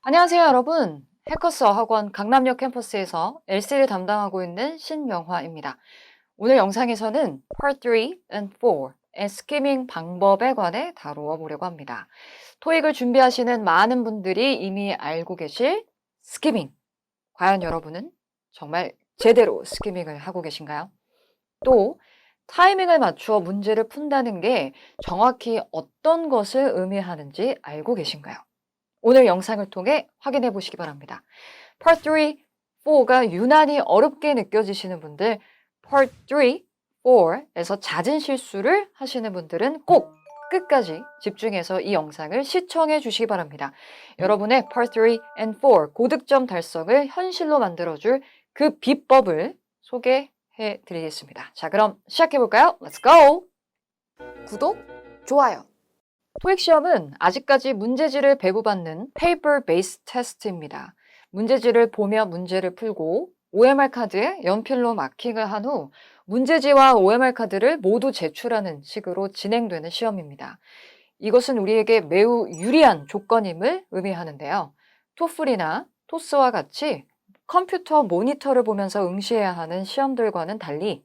안녕하세요, 여러분. 해커스 어학원 강남역 캠퍼스에서 LC를 담당하고 있는 신명화입니다. 오늘 영상에서는 Part 3 and 4의 스키밍 방법에 관해 다루어 보려고 합니다. 토익을 준비하시는 많은 분들이 이미 알고 계실 스키밍. 과연 여러분은 정말 제대로 스키밍을 하고 계신가요? 또 타이밍을 맞추어 문제를 푼다는 게 정확히 어떤 것을 의미하는지 알고 계신가요? 오늘 영상을 통해 확인해 보시기 바랍니다. Part 3, 4가 유난히 어렵게 느껴지시는 분들, Part 3, 4에서 잦은 실수를 하시는 분들은 꼭 끝까지 집중해서 이 영상을 시청해 주시기 바랍니다. 여러분의 Part 3 and 4 고득점 달성을 현실로 만들어줄 그 비법을 소개해 드리겠습니다. 자, 그럼 시작해 볼까요? Let's go! 구독, 좋아요. 토익 시험은 아직까지 문제지를 배부받는 paper based test입니다. 문제지를 보며 문제를 풀고 OMR 카드에 연필로 마킹을 한 후 문제지와 OMR 카드를 모두 제출하는 식으로 진행되는 시험입니다. 이것은 우리에게 매우 유리한 조건임을 의미하는데요. 토플이나 토스와 같이 컴퓨터 모니터를 보면서 응시해야 하는 시험들과는 달리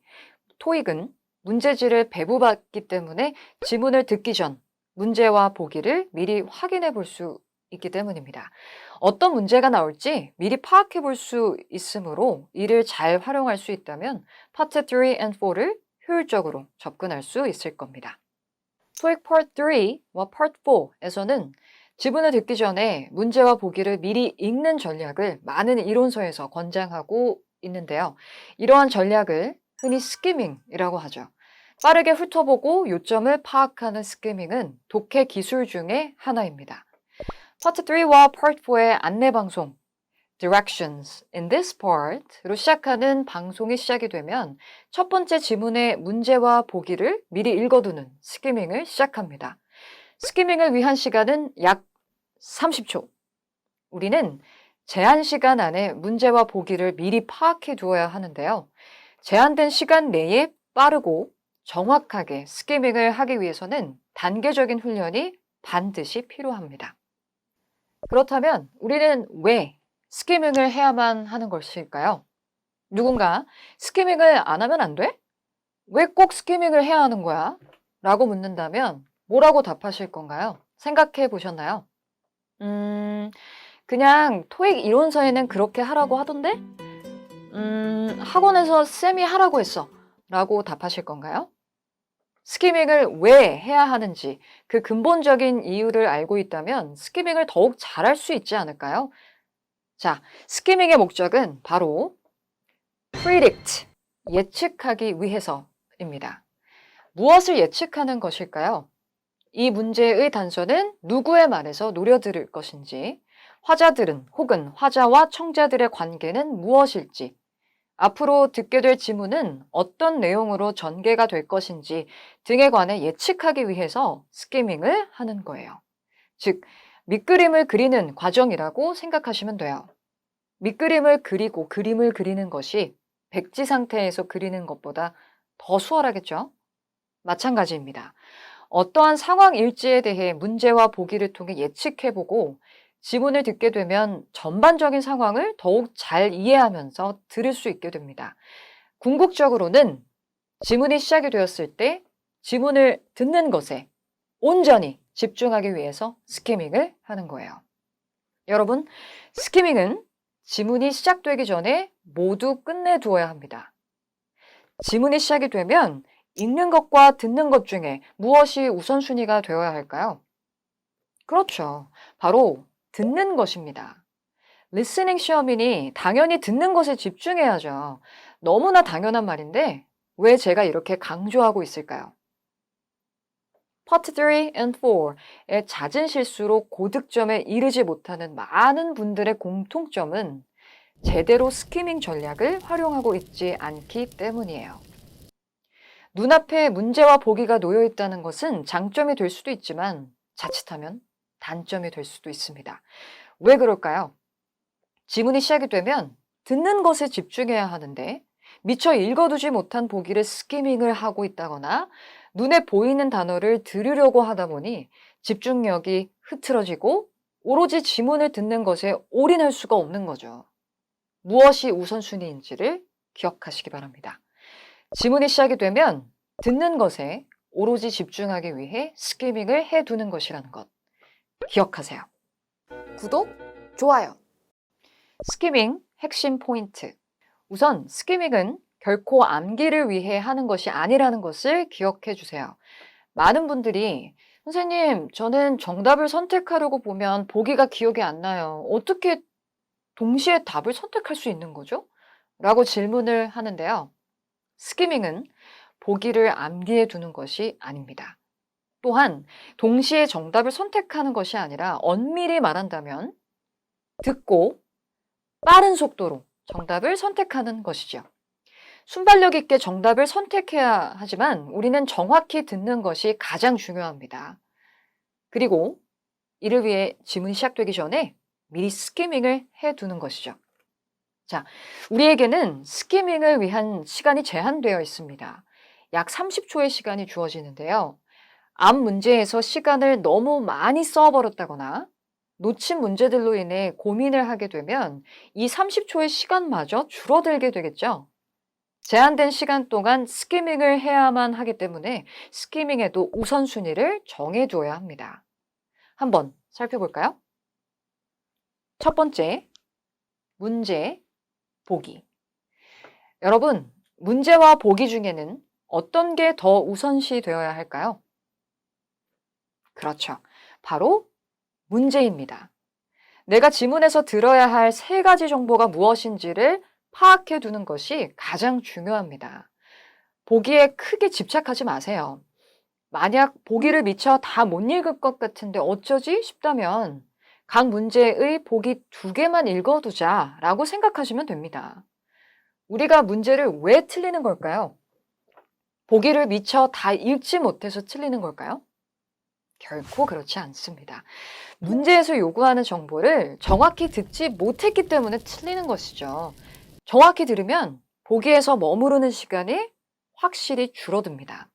토익은 문제지를 배부받기 때문에 지문을 듣기 전 문제와 보기를 미리 확인해 볼 수 있기 때문입니다. 어떤 문제가 나올지 미리 파악해 볼 수 있으므로 이를 잘 활용할 수 있다면 파트 3 and 4를 효율적으로 접근할 수 있을 겁니다. 토익 Part 3와 Part 4에서는 지문을 듣기 전에 문제와 보기를 미리 읽는 전략을 많은 이론서에서 권장하고 있는데요. 이러한 전략을 흔히 스키밍이라고 하죠. 빠르게 훑어보고 요점을 파악하는 스키밍은 독해 기술 중에 하나입니다. 파트 3와 파트 4의 안내 방송, Directions in this part로 시작하는 방송이 시작이 되면 첫 번째 지문의 문제와 보기를 미리 읽어두는 스키밍을 시작합니다. 스키밍을 위한 시간은 약 30초. 우리는 제한 시간 안에 문제와 보기를 미리 파악해 두어야 하는데요. 제한된 시간 내에 빠르고 정확하게 스키밍을 하기 위해서는 단계적인 훈련이 반드시 필요합니다. 그렇다면 우리는 왜 스키밍을 해야만 하는 것일까요? 누군가 스키밍을 안 하면 안 돼? 왜 꼭 스키밍을 해야 하는 거야? 라고 묻는다면 뭐라고 답하실 건가요? 생각해 보셨나요? 그냥 토익 이론서에는 그렇게 하라고 하던데? 학원에서 쌤이 하라고 했어. 라고 답하실 건가요? 스키밍을 왜 해야 하는지 그 근본적인 이유를 알고 있다면 스키밍을 더욱 잘할 수 있지 않을까요? 자, 스키밍의 목적은 바로 predict, 예측하기 위해서입니다. 무엇을 예측하는 것일까요? 이 문제의 단서는 누구의 말에서 노려들을 것인지, 화자들은 혹은 화자와 청자들의 관계는 무엇일지, 앞으로 듣게 될 지문은 어떤 내용으로 전개가 될 것인지 등에 관해 예측하기 위해서 스키밍을 하는 거예요. 즉, 밑그림을 그리는 과정이라고 생각하시면 돼요. 밑그림을 그리고 그림을 그리는 것이 백지 상태에서 그리는 것보다 더 수월하겠죠? 마찬가지입니다. 어떠한 상황 일지에 대해 문제와 보기를 통해 예측해보고 지문을 듣게 되면 전반적인 상황을 더욱 잘 이해하면서 들을 수 있게 됩니다. 궁극적으로는 지문이 시작이 되었을 때 지문을 듣는 것에 온전히 집중하기 위해서 스키밍을 하는 거예요. 여러분, 스키밍은 지문이 시작되기 전에 모두 끝내두어야 합니다. 지문이 시작이 되면 읽는 것과 듣는 것 중에 무엇이 우선순위가 되어야 할까요? 그렇죠. 바로 듣는 것입니다. 리스닝 시험이니 당연히 듣는 것에 집중해야죠. 너무나 당연한 말인데 왜 제가 이렇게 강조하고 있을까요? 파트 3 and 4의 잦은 실수로 고득점에 이르지 못하는 많은 분들의 공통점은 제대로 스키밍 전략을 활용하고 있지 않기 때문이에요. 눈앞에 문제와 보기가 놓여 있다는 것은 장점이 될 수도 있지만 자칫하면 단점이 될 수도 있습니다. 왜 그럴까요? 지문이 시작이 되면 듣는 것에 집중해야 하는데 미처 읽어두지 못한 보기를 스키밍을 하고 있다거나 눈에 보이는 단어를 들으려고 하다 보니 집중력이 흐트러지고 오로지 지문을 듣는 것에 올인할 수가 없는 거죠. 무엇이 우선순위인지를 기억하시기 바랍니다. 지문이 시작이 되면 듣는 것에 오로지 집중하기 위해 스키밍을 해두는 것이라는 것 기억하세요. 구독, 좋아요. 스키밍 핵심 포인트. 우선 스키밍은 결코 암기를 위해 하는 것이 아니라는 것을 기억해 주세요. 많은 분들이 선생님, 저는 정답을 선택하려고 보면 보기가 기억이 안 나요. 어떻게 동시에 답을 선택할 수 있는 거죠? 라고 질문을 하는데요. 스키밍은 보기를 암기해 두는 것이 아닙니다. 또한 동시에 정답을 선택하는 것이 아니라 엄밀히 말한다면 듣고 빠른 속도로 정답을 선택하는 것이죠. 순발력 있게 정답을 선택해야 하지만 우리는 정확히 듣는 것이 가장 중요합니다. 그리고 이를 위해 지문이 시작되기 전에 미리 스키밍을 해두는 것이죠. 자, 우리에게는 스키밍을 위한 시간이 제한되어 있습니다. 약 30초의 시간이 주어지는데요. 앞 문제에서 시간을 너무 많이 써버렸다거나 놓친 문제들로 인해 고민을 하게 되면 이 30초의 시간마저 줄어들게 되겠죠. 제한된 시간 동안 스키밍을 해야만 하기 때문에 스키밍에도 우선순위를 정해줘야 합니다. 한번 살펴볼까요? 첫 번째, 문제, 보기. 여러분, 문제와 보기 중에는 어떤 게 더 우선시 되어야 할까요? 그렇죠. 바로 문제입니다. 내가 지문에서 들어야 할 3가지 정보가 무엇인지를 파악해 두는 것이 가장 중요합니다. 보기에 크게 집착하지 마세요. 만약 보기를 미처 다 못 읽을 것 같은데 어쩌지 싶다면 각 문제의 보기 2개만 읽어두자 라고 생각하시면 됩니다. 우리가 문제를 왜 틀리는 걸까요? 보기를 미처 다 읽지 못해서 틀리는 걸까요? 결코 그렇지 않습니다. 문제에서 요구하는 정보를 정확히 듣지 못했기 때문에 틀리는 것이죠. 정확히 들으면 보기에서 머무르는 시간이 확실히 줄어듭니다.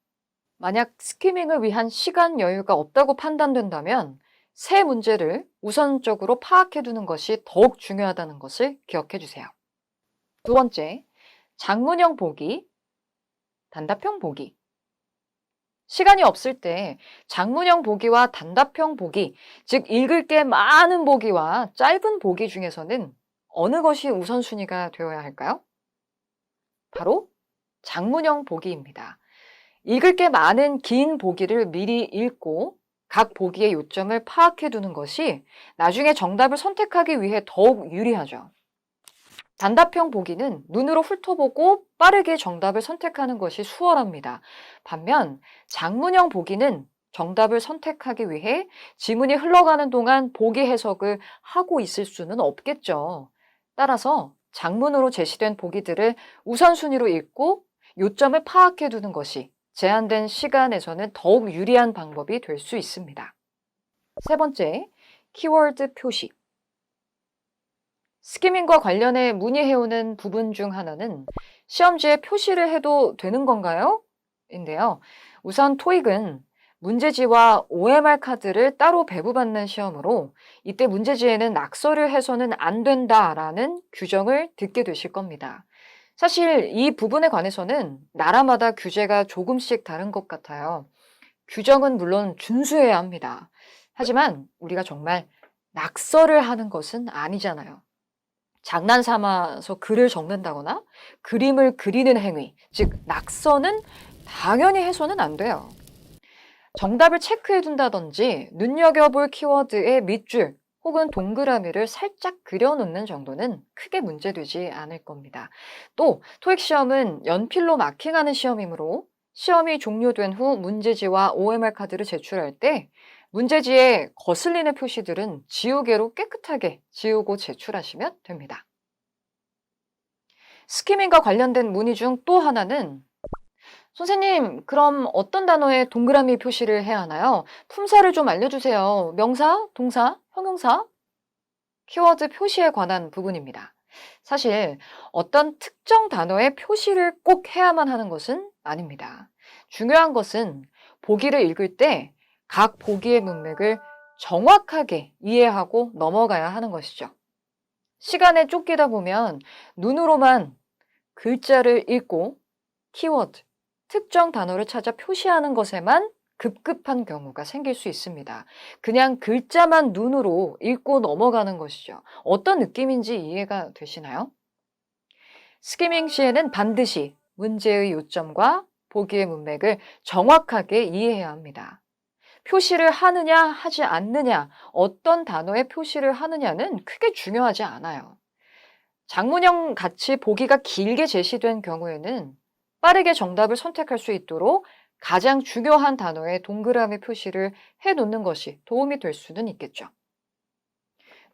만약 스키밍을 위한 시간 여유가 없다고 판단된다면 세 문제를 우선적으로 파악해 두는 것이 더욱 중요하다는 것을 기억해 주세요. 두 번째, 장문형 보기, 단답형 보기. 시간이 없을 때 장문형 보기와 단답형 보기, 즉 읽을 게 많은 보기와 짧은 보기 중에서는 어느 것이 우선순위가 되어야 할까요? 바로 장문형 보기입니다. 읽을 게 많은 긴 보기를 미리 읽고 각 보기의 요점을 파악해 두는 것이 나중에 정답을 선택하기 위해 더욱 유리하죠. 단답형 보기는 눈으로 훑어보고 빠르게 정답을 선택하는 것이 수월합니다. 반면 장문형 보기는 정답을 선택하기 위해 지문이 흘러가는 동안 보기 해석을 하고 있을 수는 없겠죠. 따라서 장문으로 제시된 보기들을 우선순위로 읽고 요점을 파악해 두는 것이 제한된 시간에서는 더욱 유리한 방법이 될 수 있습니다. 세 번째, 키워드 표시. 스키밍과 관련해 문의해오는 부분 중 하나는 시험지에 표시를 해도 되는 건가요? 인데요. 우선 토익은 문제지와 OMR 카드를 따로 배부받는 시험으로 이때 문제지에는 낙서를 해서는 안 된다라는 규정을 듣게 되실 겁니다. 사실 이 부분에 관해서는 나라마다 규제가 조금씩 다른 것 같아요. 규정은 물론 준수해야 합니다. 하지만 우리가 정말 낙서를 하는 것은 아니잖아요. 장난 삼아서 글을 적는다거나 그림을 그리는 행위, 즉 낙서는 당연히 해서는 안 돼요. 정답을 체크해 둔다든지 눈여겨볼 키워드의 밑줄 혹은 동그라미를 살짝 그려놓는 정도는 크게 문제되지 않을 겁니다. 또 토익 시험은 연필로 마킹하는 시험이므로 시험이 종료된 후 문제지와 OMR 카드를 제출할 때 문제지에 거슬리는 표시들은 지우개로 깨끗하게 지우고 제출하시면 됩니다. 스키밍과 관련된 문의 중 또 하나는 선생님, 그럼 어떤 단어에 동그라미 표시를 해야 하나요? 품사를 좀 알려주세요. 명사, 동사, 형용사? 키워드 표시에 관한 부분입니다. 사실 어떤 특정 단어의 표시를 꼭 해야만 하는 것은 아닙니다. 중요한 것은 보기를 읽을 때 각 보기의 문맥을 정확하게 이해하고 넘어가야 하는 것이죠. 시간에 쫓기다 보면 눈으로만 글자를 읽고 키워드, 특정 단어를 찾아 표시하는 것에만 급급한 경우가 생길 수 있습니다. 그냥 글자만 눈으로 읽고 넘어가는 것이죠. 어떤 느낌인지 이해가 되시나요? 스키밍 시에는 반드시 문제의 요점과 보기의 문맥을 정확하게 이해해야 합니다. 표시를 하느냐 하지 않느냐, 어떤 단어에 표시를 하느냐는 크게 중요하지 않아요. 장문형 같이 보기가 길게 제시된 경우에는 빠르게 정답을 선택할 수 있도록 가장 중요한 단어에 동그라미 표시를 해 놓는 것이 도움이 될 수는 있겠죠.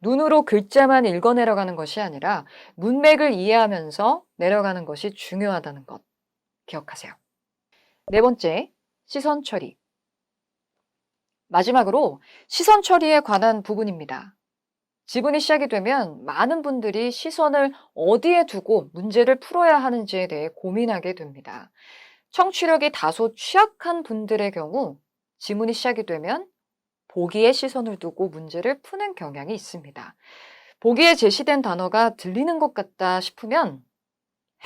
눈으로 글자만 읽어 내려가는 것이 아니라 문맥을 이해하면서 내려가는 것이 중요하다는 것 기억하세요. 네 번째, 시선 처리. 마지막으로 시선 처리에 관한 부분입니다. 지문이 시작이 되면 많은 분들이 시선을 어디에 두고 문제를 풀어야 하는지에 대해 고민하게 됩니다. 청취력이 다소 취약한 분들의 경우 지문이 시작이 되면 보기에 시선을 두고 문제를 푸는 경향이 있습니다. 보기에 제시된 단어가 들리는 것 같다 싶으면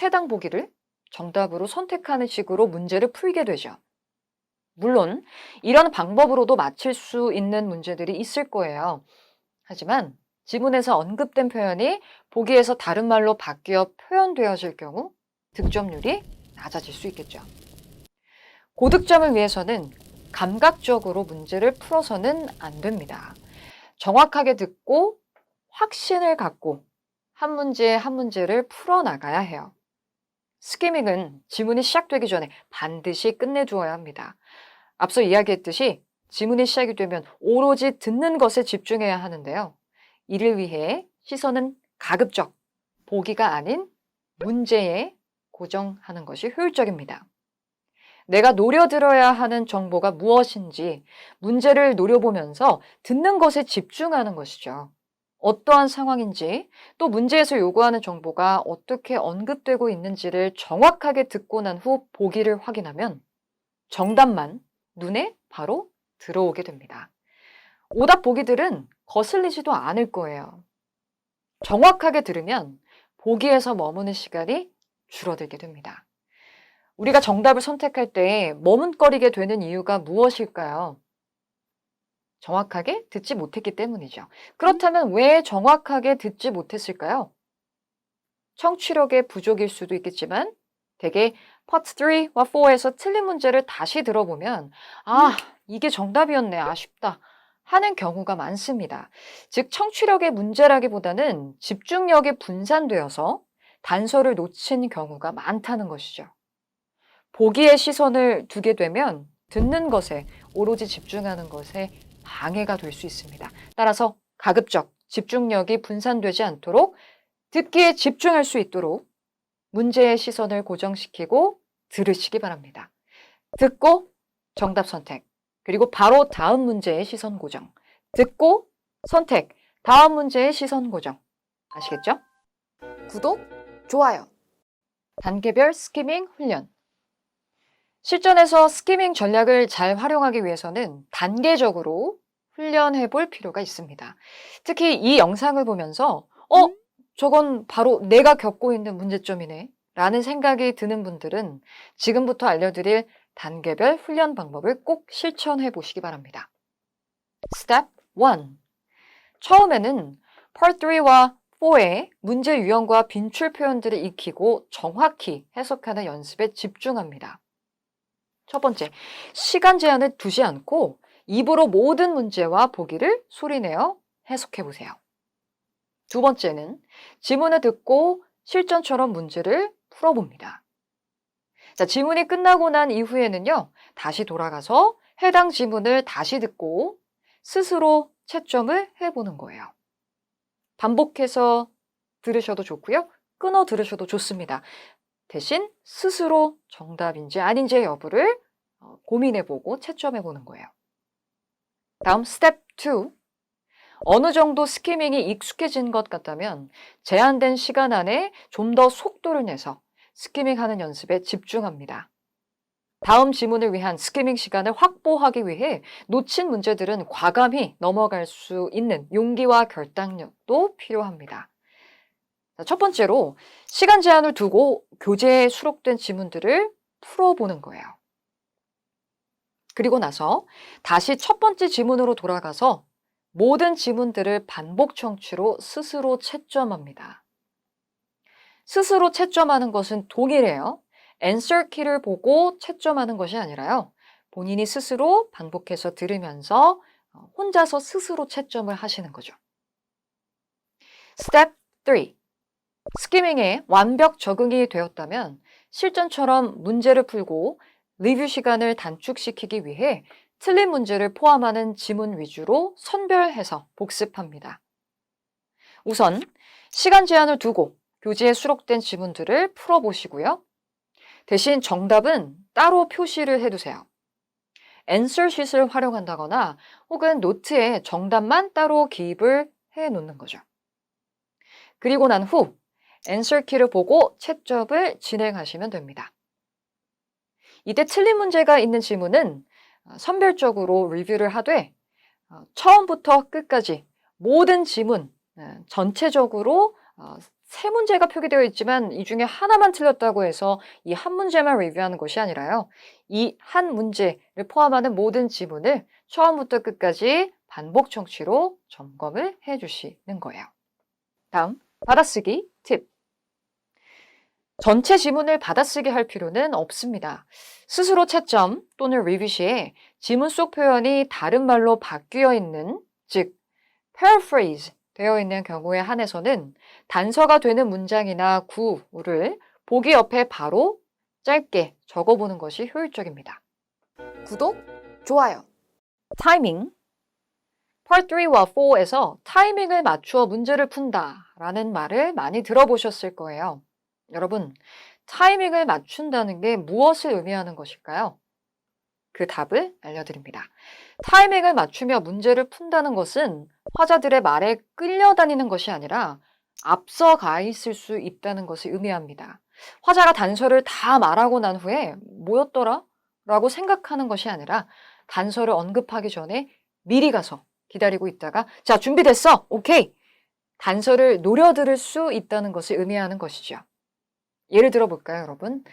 해당 보기를 정답으로 선택하는 식으로 문제를 풀게 되죠. 물론 이런 방법으로도 맞힐 수 있는 문제들이 있을 거예요. 하지만 지문에서 언급된 표현이 보기에서 다른 말로 바뀌어 표현되어질 경우 득점률이 낮아질 수 있겠죠. 고득점을 위해서는 감각적으로 문제를 풀어서는 안 됩니다. 정확하게 듣고 확신을 갖고 한 문제 한 문제를 풀어나가야 해요. 스키밍은 지문이 시작되기 전에 반드시 끝내두어야 합니다. 앞서 이야기했듯이 지문이 시작이 되면 오로지 듣는 것에 집중해야 하는데요. 이를 위해 시선은 가급적 보기가 아닌 문제에 고정하는 것이 효율적입니다. 내가 노려들어야 하는 정보가 무엇인지 문제를 노려보면서 듣는 것에 집중하는 것이죠. 어떠한 상황인지 또 문제에서 요구하는 정보가 어떻게 언급되고 있는지를 정확하게 듣고 난 후 보기를 확인하면 정답만 눈에 바로 들어오게 됩니다. 오답 보기들은 거슬리지도 않을 거예요. 정확하게 들으면 보기에서 머무는 시간이 줄어들게 됩니다. 우리가 정답을 선택할 때 머뭇거리게 되는 이유가 무엇일까요? 정확하게 듣지 못했기 때문이죠. 그렇다면 왜 정확하게 듣지 못했을까요? 청취력의 부족일 수도 있겠지만 대개 파트 3와 4에서 틀린 문제를 다시 들어보면 이게 정답이었네, 아쉽다 하는 경우가 많습니다. 즉 청취력의 문제라기보다는 집중력이 분산되어서 단서를 놓친 경우가 많다는 것이죠. 보기에 시선을 두게 되면 듣는 것에 오로지 집중하는 것에 방해가 될 수 있습니다. 따라서 가급적 집중력이 분산되지 않도록 듣기에 집중할 수 있도록 문제의 시선을 고정시키고 들으시기 바랍니다. 듣고 정답 선택, 그리고 바로 다음 문제의 시선 고정. 듣고 선택, 다음 문제의 시선 고정. 아시겠죠? 구독, 좋아요. 단계별 스키밍 훈련. 실전에서 스키밍 전략을 잘 활용하기 위해서는 단계적으로 훈련해 볼 필요가 있습니다. 특히 이 영상을 보면서 저건 바로 내가 겪고 있는 문제점이네 라는 생각이 드는 분들은 지금부터 알려드릴 단계별 훈련 방법을 꼭 실천해 보시기 바랍니다. Step 1. 처음에는 Part 3와 4의 문제 유형과 빈출 표현들을 익히고 정확히 해석하는 연습에 집중합니다. 첫 번째, 시간 제한을 두지 않고 입으로 모든 문제와 보기를 소리내어 해석해 보세요. 두 번째는 지문을 듣고 실전처럼 문제를 풀어봅니다. 자, 지문이 끝나고 난 이후에는요, 다시 돌아가서 해당 지문을 다시 듣고 스스로 채점을 해보는 거예요. 반복해서 들으셔도 좋고요, 끊어 들으셔도 좋습니다. 대신 스스로 정답인지 아닌지의 여부를 고민해보고 채점해보는 거예요. 다음 스텝 2. 어느 정도 스키밍이 익숙해진 것 같다면 제한된 시간 안에 좀 더 속도를 내서 스키밍하는 연습에 집중합니다. 다음 지문을 위한 스키밍 시간을 확보하기 위해 놓친 문제들은 과감히 넘어갈 수 있는 용기와 결단력도 필요합니다. 자, 첫 번째로 시간 제한을 두고 교재에 수록된 지문들을 풀어보는 거예요. 그리고 나서 다시 첫 번째 지문으로 돌아가서 모든 지문들을 반복 청취로 스스로 채점합니다. 스스로 채점하는 것은 동일해요. answer 키를 보고 채점하는 것이 아니라요. 본인이 스스로 반복해서 들으면서 혼자서 스스로 채점을 하시는 거죠. Step 3. 스키밍에 완벽 적응이 되었다면 실전처럼 문제를 풀고 리뷰 시간을 단축시키기 위해 틀린 문제를 포함하는 지문 위주로 선별해서 복습합니다. 우선 시간 제한을 두고 교재에 수록된 지문들을 풀어보시고요. 대신 정답은 따로 표시를 해두세요. answer sheet을 활용한다거나 혹은 노트에 정답만 따로 기입을 해놓는 거죠. 그리고 난 후 answer 키를 보고 채점을 진행하시면 됩니다. 이때 틀린 문제가 있는 지문은 선별적으로 리뷰를 하되 처음부터 끝까지 모든 지문 전체적으로 세 문제가 표기되어 있지만 이 중에 하나만 틀렸다고 해서 이 한 문제만 리뷰하는 것이 아니라요. 이 한 문제를 포함하는 모든 지문을 처음부터 끝까지 반복 청취로 점검을 해주시는 거예요. 다음, 받아쓰기 팁. 전체 지문을 받아쓰기 할 필요는 없습니다. 스스로 채점 또는 리뷰 시에 지문 속 표현이 다른 말로 바뀌어 있는, 즉 paraphrase 되어 있는 경우에 한해서는 단서가 되는 문장이나 구를 보기 옆에 바로 짧게 적어보는 것이 효율적입니다. 구독, 좋아요. 타이밍. Part 3와 4에서 타이밍을 맞추어 문제를 푼다 라는 말을 많이 들어보셨을 거예요. 여러분, 타이밍을 맞춘다는 게 무엇을 의미하는 것일까요? 그 답을 알려드립니다. 타이밍을 맞추며 문제를 푼다는 것은 화자들의 말에 끌려다니는 것이 아니라 앞서가 있을 수 있다는 것을 의미합니다. 화자가 단서를 다 말하고 난 후에 뭐였더라? 라고 생각하는 것이 아니라 단서를 언급하기 전에 미리 가서 기다리고 있다가 자, 준비됐어! 오케이! 단서를 노려들을 수 있다는 것을 의미하는 것이죠. 예를 들어 볼까요, 여러분?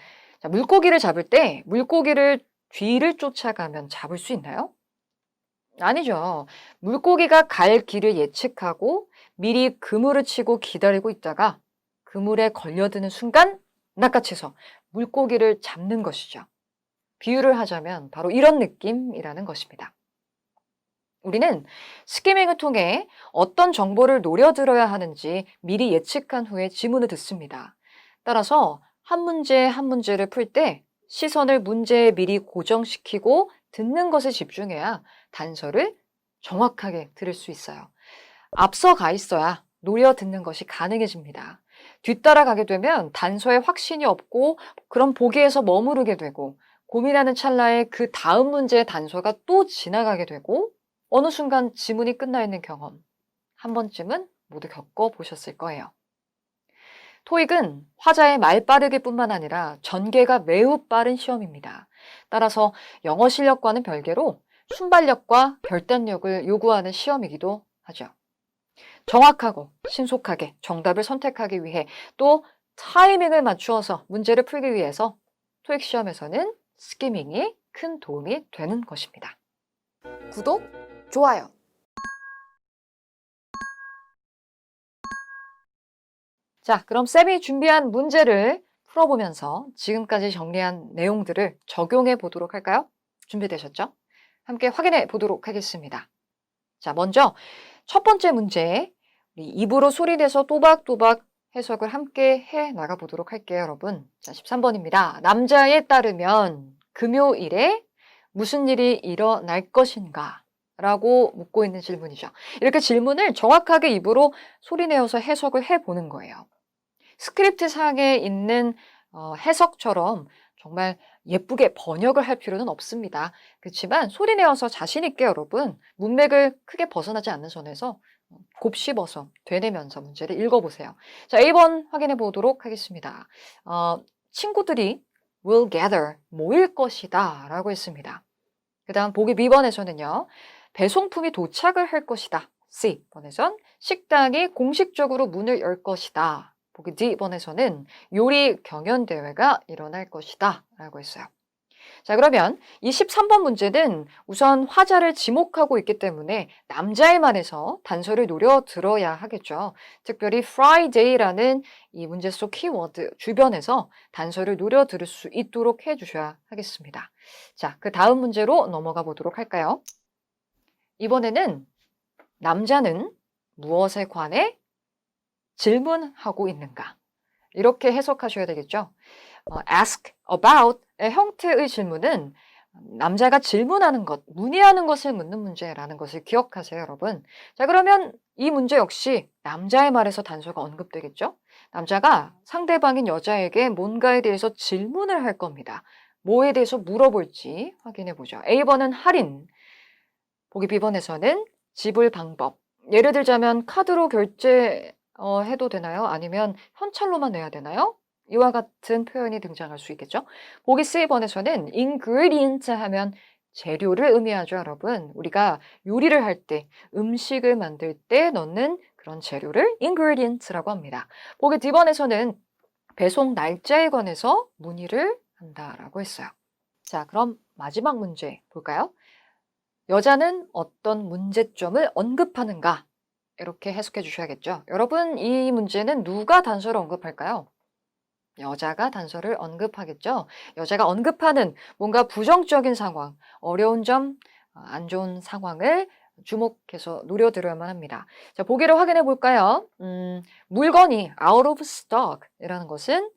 자, 물고기를 잡을 때 물고기를 뒤를 쫓아가면 잡을 수 있나요? 아니죠. 물고기가 갈 길을 예측하고 미리 그물을 치고 기다리고 있다가 그물에 걸려드는 순간 낚아채서 물고기를 잡는 것이죠. 비유를 하자면 바로 이런 느낌이라는 것입니다. 우리는 스키밍을 통해 어떤 정보를 노려들어야 하는지 미리 예측한 후에 지문을 듣습니다. 따라서 한 문제 한 문제를 풀 때 시선을 문제에 미리 고정시키고 듣는 것에 집중해야 단서를 정확하게 들을 수 있어요. 앞서 가 있어야 노려 듣는 것이 가능해집니다. 뒤따라가게 되면 단서에 확신이 없고 그런 보기에서 머무르게 되고 고민하는 찰나에 그 다음 문제의 단서가 또 지나가게 되고 어느 순간 지문이 끝나 있는 경험 한 번쯤은 모두 겪어보셨을 거예요. 토익은 화자의 말 빠르기뿐만 아니라 전개가 매우 빠른 시험입니다. 따라서 영어 실력과는 별개로 순발력과 결단력을 요구하는 시험이기도 하죠. 정확하고 신속하게 정답을 선택하기 위해 또 타이밍을 맞추어서 문제를 풀기 위해서 토익 시험에서는 스키밍이 큰 도움이 되는 것입니다. 구독, 좋아요. 자, 그럼 쌤이 준비한 문제를 풀어보면서 지금까지 정리한 내용들을 적용해 보도록 할까요? 준비되셨죠? 함께 확인해 보도록 하겠습니다. 자, 먼저 첫 번째 문제, 우리 입으로 소리내서 또박또박 해석을 함께 해 나가 보도록 할게요, 여러분. 자, 13번입니다. 남자에 따르면 금요일에 무슨 일이 일어날 것인가? 라고 묻고 있는 질문이죠. 이렇게 질문을 정확하게 입으로 소리내어서 해석을 해보는 거예요. 스크립트 상에 있는 해석처럼 정말 예쁘게 번역을 할 필요는 없습니다. 그렇지만 소리내어서 자신 있게 여러분 문맥을 크게 벗어나지 않는 선에서 곱씹어서 되뇌면서 문제를 읽어보세요. 자, A번 확인해 보도록 하겠습니다. 친구들이 will gather, 모일 것이다 라고 했습니다. 그 다음 보기 B번에서는요. 배송품이 도착을 할 것이다. C번에선 식당이 공식적으로 문을 열 것이다. 보기 D번에서는 요리 경연대회가 일어날 것이다 라고 했어요. 자, 그러면 이 13번 문제는 우선 화자를 지목하고 있기 때문에 남자의 말에서 단서를 노려 들어야 하겠죠. 특별히 Friday라는 이 문제 속 키워드 주변에서 단서를 노려 들을 수 있도록 해주셔야 하겠습니다. 자, 그 다음 문제로 넘어가 보도록 할까요? 이번에는 남자는 무엇에 관해 질문하고 있는가? 이렇게 해석하셔야 되겠죠. ask about의 형태의 질문은 남자가 질문하는 것, 문의하는 것을 묻는 문제라는 것을 기억하세요, 여러분. 자, 그러면 이 문제 역시 남자의 말에서 단서가 언급되겠죠? 남자가 상대방인 여자에게 뭔가에 대해서 질문을 할 겁니다. 뭐에 대해서 물어볼지 확인해 보죠. A번은 할인, 보기 B번에서는 지불 방법. 예를 들자면 카드로 결제 해도 되나요? 아니면 현찰로만 내야 되나요? 이와 같은 표현이 등장할 수 있겠죠. 보기 C번에서는 ingredient 하면 재료를 의미하죠, 여러분. 우리가 요리를 할 때, 음식을 만들 때 넣는 그런 재료를 ingredient라고 합니다. 보기 D번에서는 배송 날짜에 관해서 문의를 한다라고 했어요. 자, 그럼 마지막 문제 볼까요? 여자는 어떤 문제점을 언급하는가? 이렇게 해석해 주셔야겠죠. 여러분, 이 문제는 누가 단서를 언급할까요? 여자가 단서를 언급하겠죠. 여자가 언급하는 뭔가 부정적인 상황, 어려운 점, 안 좋은 상황을 주목해서 노려들어야만 합니다. 자, 보기를 확인해 볼까요? 물건이 out of stock 이라는 것은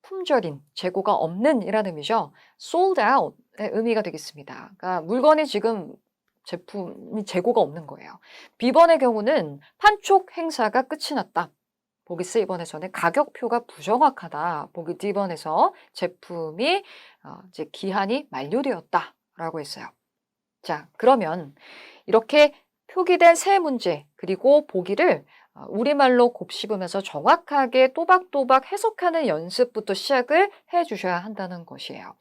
품절인, 재고가 없는 이라는 의미죠. sold out의 의미가 되겠습니다. 그러니까 물건이 지금 제품이 재고가 없는 거예요. B번의 경우는 판촉 행사가 끝이 났다. 보기 C번에서는 가격표가 부정확하다. 보기 D번에서 제품이 이제 기한이 만료되었다라고 했어요. 자, 그러면 이렇게 표기된 세 문제 그리고 보기를 우리말로 곱씹으면서 정확하게 또박또박 해석하는 연습부터 시작을 해 주셔야 한다는 것이에요.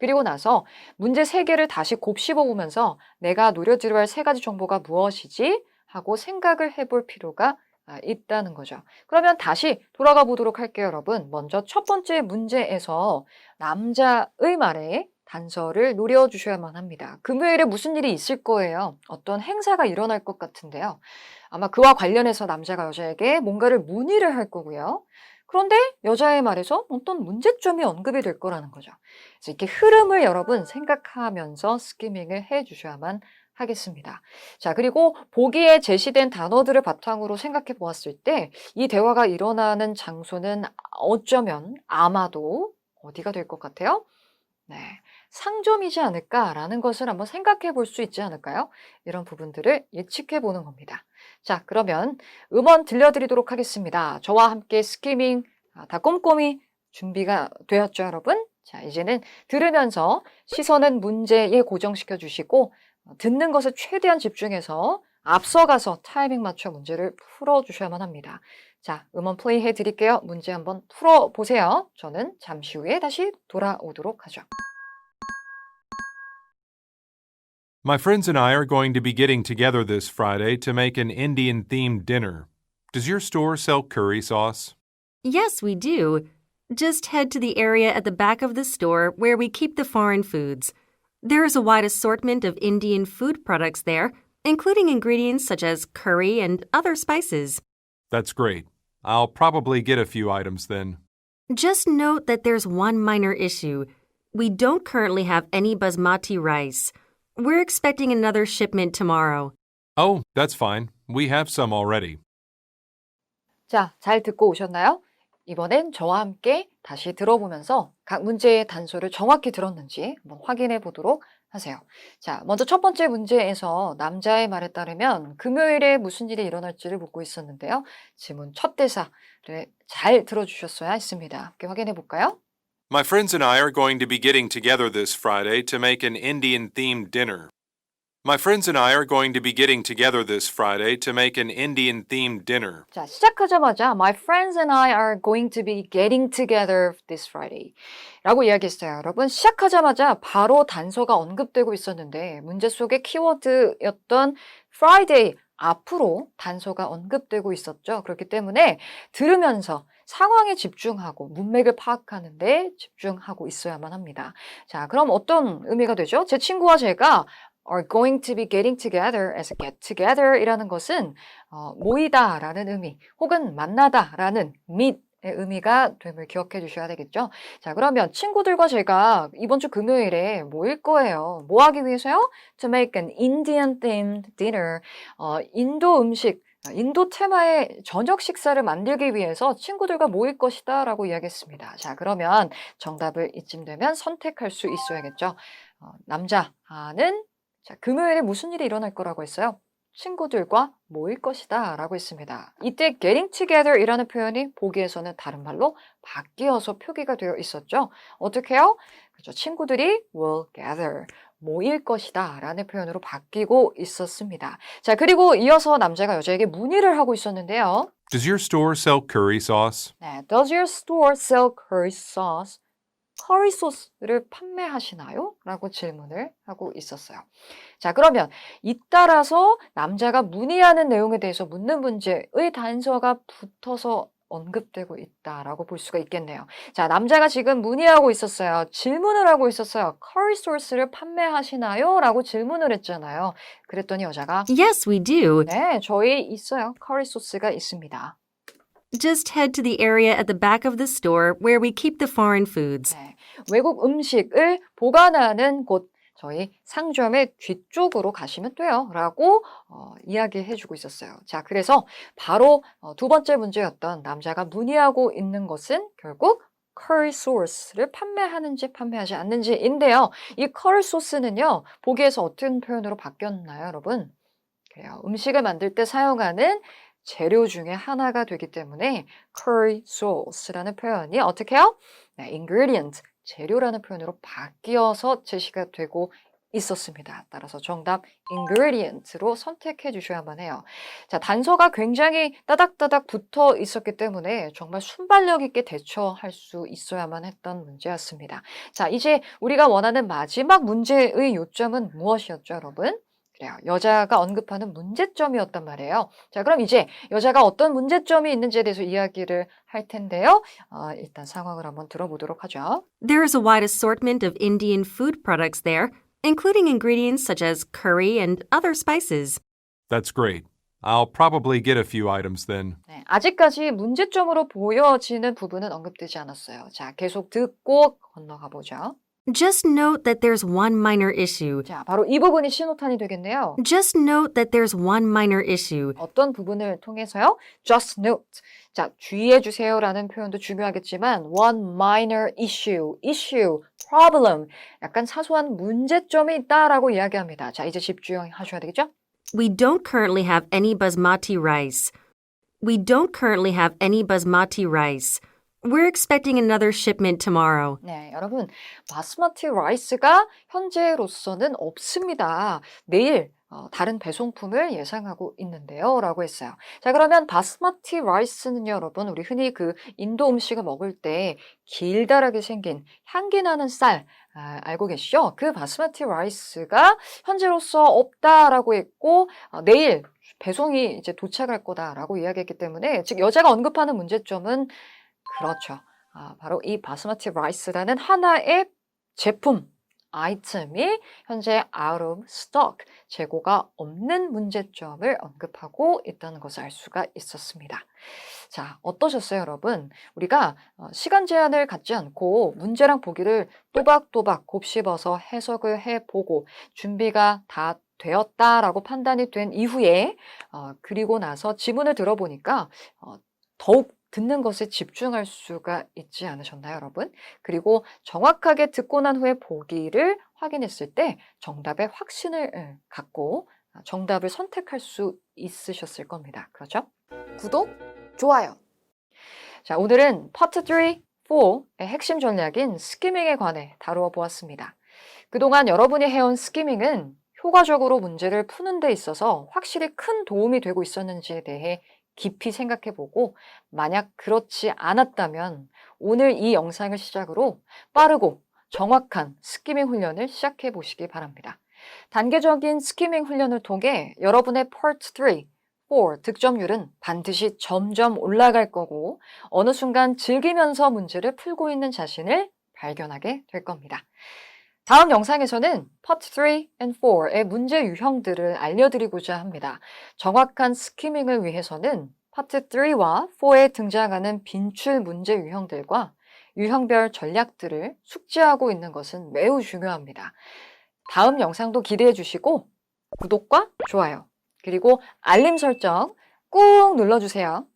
그리고 나서 문제 3개를 다시 곱씹어 보면서 내가 노려들어야 할 3가지 정보가 무엇이지? 하고 생각을 해볼 필요가 있다는 거죠. 그러면 다시 돌아가 보도록 할게요, 여러분. 먼저 첫 번째 문제에서 남자의 말에 단서를 노려주셔야만 합니다. 금요일에 무슨 일이 있을 거예요. 어떤 행사가 일어날 것 같은데요. 아마 그와 관련해서 남자가 여자에게 뭔가를 문의를 할 거고요. 그런데 여자의 말에서 어떤 문제점이 언급이 될 거라는 거죠. 그래서 이렇게 흐름을 여러분 생각하면서 스키밍을 해 주셔야만 하겠습니다. 자, 그리고 보기에 제시된 단어들을 바탕으로 생각해 보았을 때 이 대화가 일어나는 장소는 어쩌면 아마도 어디가 될 것 같아요? 네, 상점이지 않을까라는 것을 한번 생각해 볼 수 있지 않을까요? 이런 부분들을 예측해 보는 겁니다. 자, 그러면 음원 들려드리도록 하겠습니다. 저와 함께 스키밍 다 꼼꼼히 준비가 되었죠, 여러분? 자, 이제는 들으면서 시선은 문제에 고정시켜 주시고 듣는 것에 최대한 집중해서 앞서가서 타이밍 맞춰 문제를 풀어주셔야만 합니다. 자, 음원 플레이 해드릴게요. 문제 한번 풀어보세요. 저는 잠시 후에 다시 돌아오도록 하죠. My friends and I are going to be getting together this Friday to make an Indian-themed dinner. Does your store sell curry sauce? Yes, we do. Just head to the area at the back of the store where we keep the foreign foods. There is a wide assortment of Indian food products there, including ingredients such as curry and other spices. That's great. I'll probably get a few items then. Just note that there's one minor issue. We don't currently have any basmati rice. We're expecting another shipment tomorrow. Oh, that's fine. We have some already. 자, 잘 듣고 오셨나요? 이번엔 저와 함께 다시 들어보면서 각 문제의 단서를 정확히 들었는지 한번 확인해 보도록 하세요. 자, 먼저 첫 번째 문제에서 남자의 말에 따르면 금요일에 무슨 일이 일어날지를 묻고 있었는데요. 지문 첫 대사를 잘 들어주셨어야 했습니다. 함께 확인해 볼까요? My friends and I are going to be getting together this Friday to make an Indian-themed dinner. My friends and I are going to be getting together this Friday to make an Indian-themed dinner. 자, 시작하자마자 My friends and I are going to be getting together this Friday 라고 이야기했어요. 여러분, 시작하자마자 바로 단서가 언급되고 있었는데 문제 속의 키워드였던 Friday 앞으로 단서가 언급되고 있었죠. 그렇기 때문에 들으면서 상황에 집중하고 문맥을 파악하는데 집중하고 있어야만 합니다. 자, 그럼 어떤 의미가 되죠? 제 친구와 제가 are going to be getting together as a get together 이라는 것은 모이다 라는 의미 혹은 만나다 라는 meet의 의미가 됨을 기억해 주셔야 되겠죠. 자, 그러면 친구들과 제가 이번 주 금요일에 모일 거예요. 뭐 하기 위해서요? To make an Indian themed dinner. 인도 음식, 인도 테마의 저녁 식사를 만들기 위해서 친구들과 모일 것이다 라고 이야기했습니다. 자, 그러면 정답을 이쯤 되면 선택할 수 있어야겠죠. 남자는 자, 금요일에 무슨 일이 일어날 거라고 했어요? 친구들과 모일 것이다 라고 했습니다. 이때 getting together 이라는 표현이 보기에서는 다른 말로 바뀌어서 표기가 되어 있었죠. 어떻게 해요? 그렇죠. 친구들이 will gather, 모일 것이다 라는 표현으로 바뀌고 있었습니다. 자, 그리고 이어서 남자가 여자에게 문의를 하고 있었는데요. Does your store sell curry sauce? 네, Does your store sell curry sauce? 커리 소스를 판매하시나요? 라고 질문을 하고 있었어요. 자, 그러면 잇따라서 남자가 문의하는 내용에 대해서 묻는 문제의 단서가 붙어서 언급되고 있다라고 볼 수가 있겠네요. 자, 남자가 지금 문의하고 있었어요. 질문을 하고 있었어요. 커리 소스를 판매하시나요? 라고 질문을 했잖아요. 그랬더니 여자가 Yes, we do. 네, 저희 있어요. 커리 소스가 있습니다. Just head to the area at the back of the store where we keep the foreign foods. 네, 외국 음식을 보관하는 곳, 저희 상점의 뒤쪽으로 가시면 돼요. 라고 이야기해주고 있었어요. 자, 그래서 바로 두 번째 문제였던 남자가 문의하고 있는 것은 결국 curry sauce를 판매하는지 판매하지 않는지인데요. 이 curry sauce는요, 보기에서 어떤 표현으로 바뀌었나요, 여러분? 그래요. 음식을 만들 때 사용하는 재료 중에 하나가 되기 때문에 curry sauce라는 표현이 어떻게 해요? 네, ingredient, 재료라는 표현으로 바뀌어서 제시가 되고 있었습니다. 따라서 정답 ingredient로 선택해 주셔야만 해요. 자, 단서가 굉장히 따닥따닥 붙어 있었기 때문에 정말 순발력 있게 대처할 수 있어야만 했던 문제였습니다. 자, 이제 우리가 원하는 마지막 문제의 요점은 무엇이었죠, 여러분? 그래요. 여자가 언급하는 문제점이었단 말이에요. 자, 그럼 이제 여자가 어떤 문제점이 있는지에 대해서 이야기를 할 텐데요. 일단 상황을 한번 들어보도록 하죠. There is a wide assortment of Indian food products there, including ingredients such as curry and other spices. That's great. I'll probably get a few items then. 네, 아직까지 문제점으로 보여지는 부분은 언급되지 않았어요. 자, 계속 듣고 건너가 보죠. Just note that there's one minor issue. 자, 바로 이 부분이 신호탄이 되겠네요. Just note that there's one minor issue. 어떤 부분을 통해서요? Just note. 자, 주의해 주세요라는 표현도 중요하겠지만 one minor issue, problem. 약간 사소한 문제점이 있다라고 이야기합니다. 자, 이제 집중하셔야 되겠죠? We don't currently have any basmati rice. We don't currently have any basmati rice. We're expecting another shipment tomorrow. 네, 여러분, 바스마티 라이스가 현재로서는 없습니다. 내일 다른 배송품을 예상하고 있는데요. 라고 했어요. 자, 그러면 바스마티 라이스는요, 여러분, 우리 흔히 그 인도 음식을 먹을 때 길다랗게 생긴 향기 나는 쌀, 알고 계시죠? 그 바스마티 라이스가 현재로서 없다라고 했고, 내일 배송이 이제 도착할 거다라고 이야기했기 때문에, 즉, 여자가 언급하는 문제점은 그렇죠. 바로 이 바스마티 라이스라는 하나의 제품, 아이템이 현재 out of stock, 재고가 없는 문제점을 언급하고 있다는 것을 알 수가 있었습니다. 자, 어떠셨어요, 여러분? 우리가 시간 제한을 갖지 않고 문제랑 보기를 또박또박 곱씹어서 해석을 해보고 준비가 다 되었다라고 판단이 된 이후에 그리고 나서 지문을 들어보니까 더욱 듣는 것에 집중할 수가 있지 않으셨나요, 여러분? 그리고 정확하게 듣고 난 후에 보기를 확인했을 때 정답에 확신을 갖고 정답을 선택할 수 있으셨을 겁니다. 그렇죠? 구독, 좋아요. 자, 오늘은 파트 3, 4의 핵심 전략인 스키밍에 관해 다루어 보았습니다. 그동안 여러분이 해온 스키밍은 효과적으로 문제를 푸는 데 있어서 확실히 큰 도움이 되고 있었는지에 대해 깊이 생각해보고 만약 그렇지 않았다면 오늘 이 영상을 시작으로 빠르고 정확한 스키밍 훈련을 시작해 보시기 바랍니다. 단계적인 스키밍 훈련을 통해 여러분의 Part 3, 4 득점률은 반드시 점점 올라갈 거고 어느 순간 즐기면서 문제를 풀고 있는 자신을 발견하게 될 겁니다. 다음 영상에서는 Part 3 and 4의 문제 유형들을 알려드리고자 합니다. 정확한 스키밍을 위해서는 파트 3와 4에 등장하는 빈출 문제 유형들과 유형별 전략들을 숙지하고 있는 것은 매우 중요합니다. 다음 영상도 기대해 주시고 구독과 좋아요 그리고 알림 설정 꾹 눌러주세요.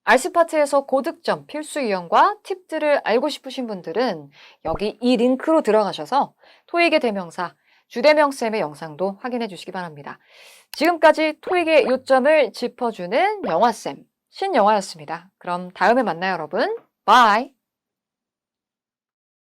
알스파트에서 고득점 필수 유형과 팁들을 알고 싶으신 분들은 여기 이 링크로 들어가셔서 토익의 대명사 주대명쌤의 영상도 확인해 주시기 바랍니다. 지금까지 토익의 요점을 짚어주는 영화쌤 신영화였습니다. 그럼 다음에 만나요 여러분. 바이.